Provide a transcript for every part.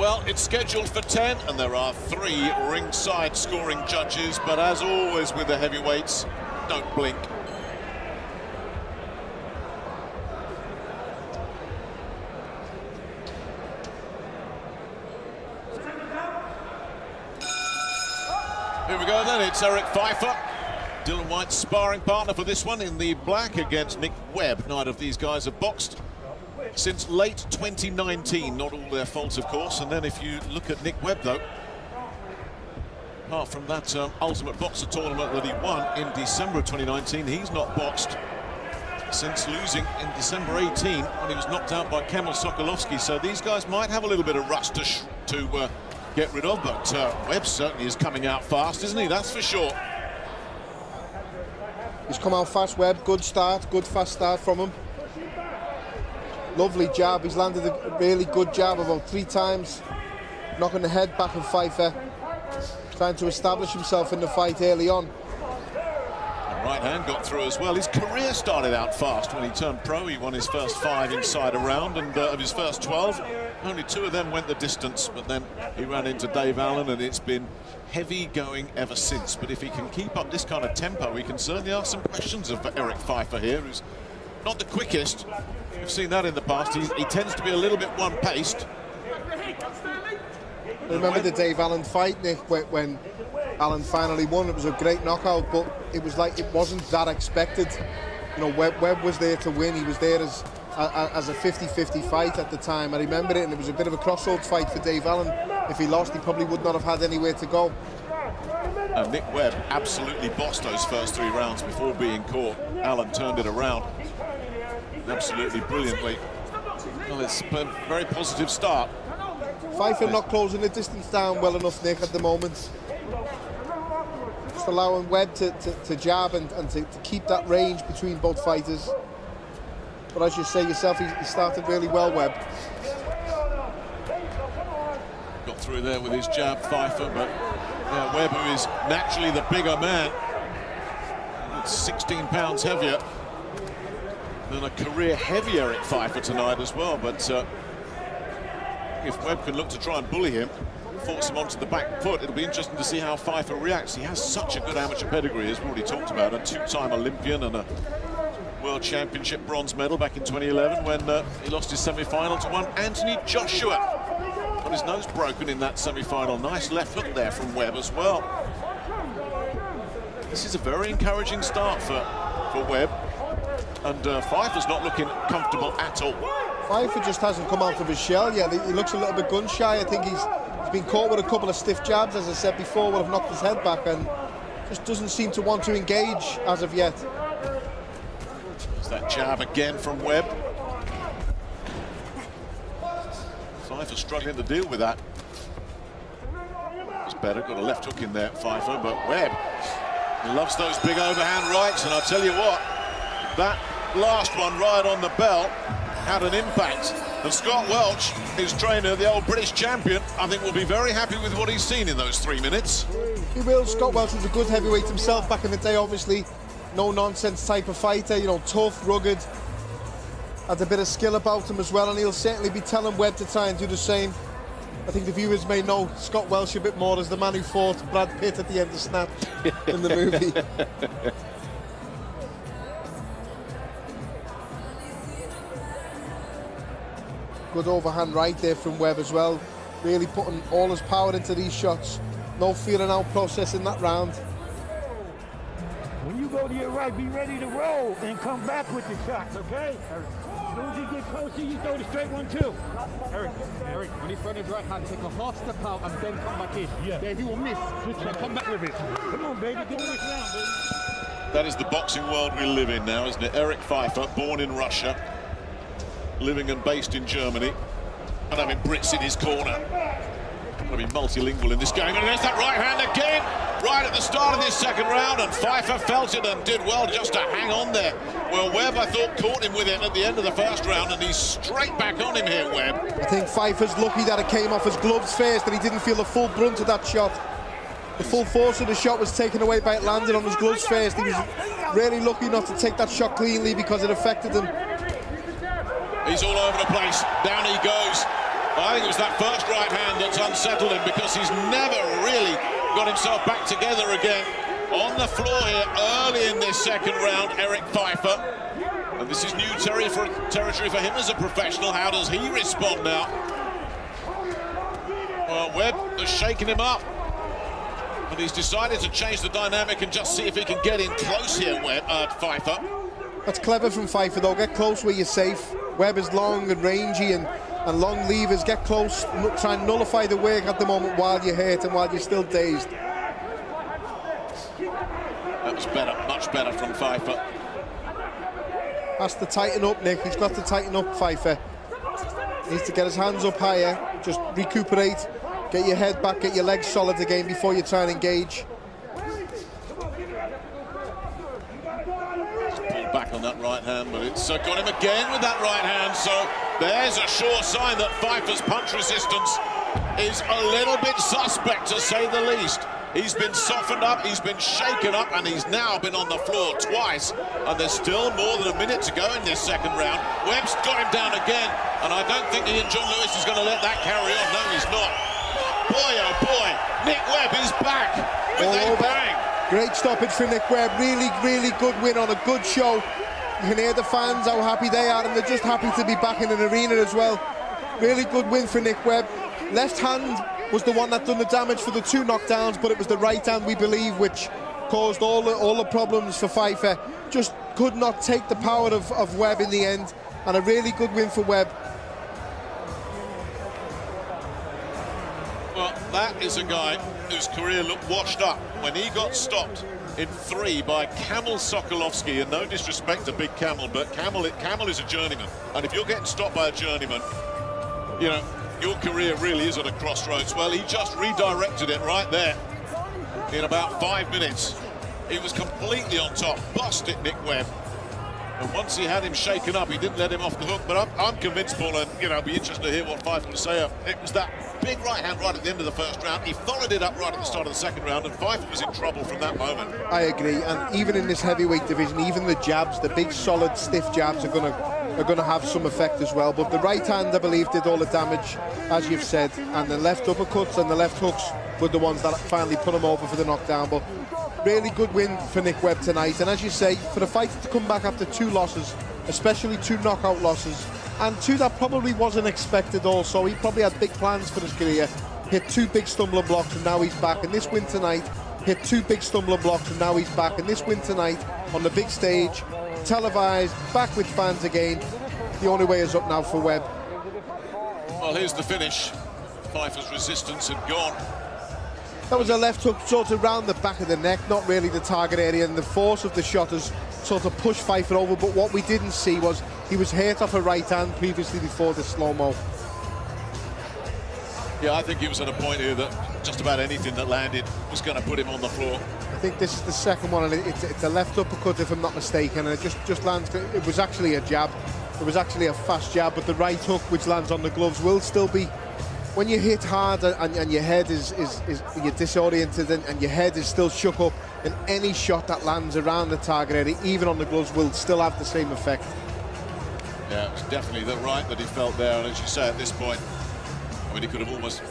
Well, it's scheduled for 10, and there are 3 ringside scoring judges, but as always with the heavyweights, don't blink. Here we go then, it's Erik Pfeifer, Dylan White's sparring partner for this one in the black against Nick Webb. Neither of these guys have boxed since late 2019, not all their fault of course. And then if you look at Nick Webb though, apart from that Ultimate Boxer tournament that he won in December of 2019, he's not boxed since losing in December 18 when he was knocked out by Kamil Sokolowski. So these guys might have a little bit of rust to get rid of, but Webb certainly is coming out fast, isn't he? That's for sure. He's come out fast, Webb. Good start, good fast start from him. Lovely jab. He's landed a really good jab about 3 times, knocking the head back of Pfeifer, trying to establish himself in the fight early on. Right hand got through as well. His career started out fast when he turned pro. He won his first 5 inside a round, and of his first 12, only 2 of them went the distance. But then he ran into Dave Allen, and it's been heavy going ever since. But if he can keep up this kind of tempo, we can certainly ask some questions of Erik Pfeifer here, who's not the quickest. We've seen that in the past. He tends to be a little bit one-paced. Remember the Dave Allen fight, Nick, when Allen finally won? It was a great knockout, but it was like it wasn't that expected. You know, Webb was there to win. He was there as a 50-50 fight at the time. I remember it, and it was a bit of a crossroads fight for Dave Allen. If he lost, he probably would not have had anywhere to go. And Nick Webb absolutely bossed those first 3 rounds before being caught. Allen turned it around absolutely brilliantly. Well, it's a very positive start. Pfeifer not closing the distance down well enough, Nick, at the moment. Just allowing Webb to jab and to keep that range between both fighters. But as you say yourself, he started really well, Webb. Got through there with his jab, Pfeifer, but Webb, who is naturally the bigger man, 16 pounds heavier than a career-heavy Erik Pfeifer tonight as well. But if Webb can look to try and bully him, force him onto the back foot, it'll be interesting to see how Pfeifer reacts. He has such a good amateur pedigree, as we already talked about, a 2-time Olympian and a World Championship bronze medal back in 2011 when he lost his semi-final to one Anthony Joshua. Got his nose broken in that semi-final. Nice left hook there from Webb as well. This is a very encouraging start for Webb, and Pfeiffer's not looking comfortable at all. Pfeifer just hasn't come out of his shell yet. He looks a little bit gun-shy. I think he's been caught with a couple of stiff jabs, as I said before, would have knocked his head back, and just doesn't seem to want to engage as of yet. There's that jab again from Webb. Pfeiffer struggling to deal with that. It's better, got a left hook in there, Pfeifer, but Webb loves those big overhand rights, and I'll tell you what, that last one right on the bell had an impact. And Scott Welch, his trainer, the old British champion, I think will be very happy with what he's seen in those 3 minutes. He will. Scott Welch was a good heavyweight himself back in the day, obviously. No-nonsense type of fighter, you know, tough, rugged. Had a bit of skill about him as well, and he'll certainly be telling Webb to try and do the same. I think the viewers may know Scott Welch a bit more as the man who fought Brad Pitt at the end of Snatch in the movie. Good overhand right there from Webb as well. Really putting all his power into these shots. No feeling out process in that round. When you go to your right, be ready to roll and come back with the shots, okay? As soon as you get closer, you throw the straight one too. Erik, when he throws his right hand, take a half step out and then come back in. Yeah. Then he will miss, and come back with it. Come on, baby, give me this round, baby. That is the boxing world we live in now, isn't it? Erik Pfeifer, born in Russia, living and based in Germany, and having Brits in his corner. Going to be multilingual in this game, and there's that right hand again, right at the start of this second round, and Pfeifer felt it and did well just to hang on there. Well, Webb, I thought, caught him with it at the end of the first round, and he's straight back on him here, Webb. I think Pfeiffer's lucky that it came off his gloves first, and he didn't feel the full brunt of that shot. The full force of the shot was taken away by it landing on his gloves first. He was really lucky not to take that shot cleanly because it affected him. He's all over the place. Down he goes. I think it was that first right hand that's unsettled him, because he's never really got himself back together again. On the floor here early in this second round, Erik Pfeifer. And this is new territory for him as a professional. How does he respond now? Well, Webb has shaken him up, but he's decided to change the dynamic and just see if he can get in close here, Pfeifer. That's clever from Pfeifer, though. Get close where you're safe. Webb is long and rangy and long levers. Get close, try and nullify the work at the moment while you're hurt and while you're still dazed. That was better, much better from Pfeifer. Has to tighten up, Nick. He's got to tighten up, Pfeifer. Needs to get his hands up higher, just recuperate, get your head back, get your legs solid again before you try and engage. Pulled back on that right hand, but it's got him again with that right hand, so there's a sure sign that Pfeiffer's punch resistance is a little bit suspect, to say the least. He's been softened up, he's been shaken up, and he's now been on the floor twice. And there's still more than a minute to go in this second round. Webb's got him down again, and I don't think Ian John Lewis is going to let that carry on. No, he's not. Boy, oh boy, Nick Webb is back with a bang. Great stoppage for Nick Webb. Really, really good win on a good show. You can hear the fans, how happy they are, and they're just happy to be back in an arena as well. Really good win for Nick Webb. Left hand was the one that done the damage for the two knockdowns, but it was the right hand, we believe, which caused all the problems for Pfeifer. Just could not take the power of Webb in the end, and a really good win for Webb. Well, that is a guy whose career looked washed up when he got stopped in 3 by Kamil Sokolovsky, and no disrespect to Big Kamil, but Kamil is a journeyman, and if you're getting stopped by a journeyman, you know, your career really is at a crossroads. Well, he just redirected it right there in about 5 minutes. He was completely on top, busted Nick Webb. And once he had him shaken up, he didn't let him off the hook. But I'm convinced, Paul, and you know, be interested to hear what Pfeifer will say. It was that big right hand right at the end of the first round. He followed it up right at the start of the second round, and Pfeifer was in trouble from that moment. I agree, and even in this heavyweight division, even the jabs, the big, solid, stiff jabs are going to have some effect as well. But the right hand, I believe, did all the damage, as you've said, and the left uppercuts and the left hooks were the ones that finally put him over for the knockdown. But really good win for Nick Webb tonight, and as you say, for the fighter to come back after 2 losses, especially 2 knockout losses, and 2 that probably wasn't expected also. He probably had big plans for his career, hit 2 big stumbling blocks, and now he's back. And this win tonight, hit 2 big stumbling blocks, and now he's back. And this win tonight on the big stage, televised, back with fans again. The only way is up now for Webb. Well, here's the finish. Pfeiffer's resistance had gone. That was a left hook sort of round the back of the neck, not really the target area, and the force of the shot has sort of pushed Pfeifer over. But what we didn't see was he was hurt off a right hand previously before the slow-mo. Yeah, I think he was at a point here that just about anything that landed was going to put him on the floor. I think this is the second one, and it's a left uppercut, if I'm not mistaken, and it just lands. It was actually a jab. It was actually a fast jab, but the right hook, which lands on the gloves, will still be. When you hit hard and your head is you're disoriented and your head is still shook up, and any shot that lands around the target area, even on the gloves, will still have the same effect. Yeah, it was definitely the right that he felt there, and as you say, at this point, I mean, he could have almost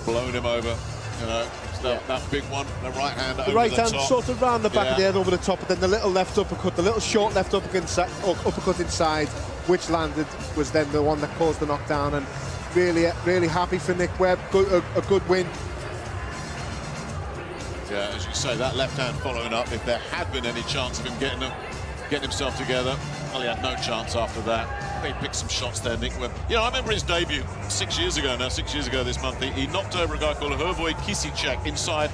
blown him over. You know, that big one, the right hand over the top. The right hand sort of round the back of the head over the top, but then the little left uppercut, the little short left uppercut inside, which landed, was then the one that caused the knockdown. And really happy for Nick Webb. A good win. Yeah, as you say, that left hand following up, if there had been any chance of him getting himself together, well, he had no chance after that. He picked some shots there, Nick Webb. You know, I remember his debut 6 years ago this month. He knocked over a guy called Hervoy Kisicek inside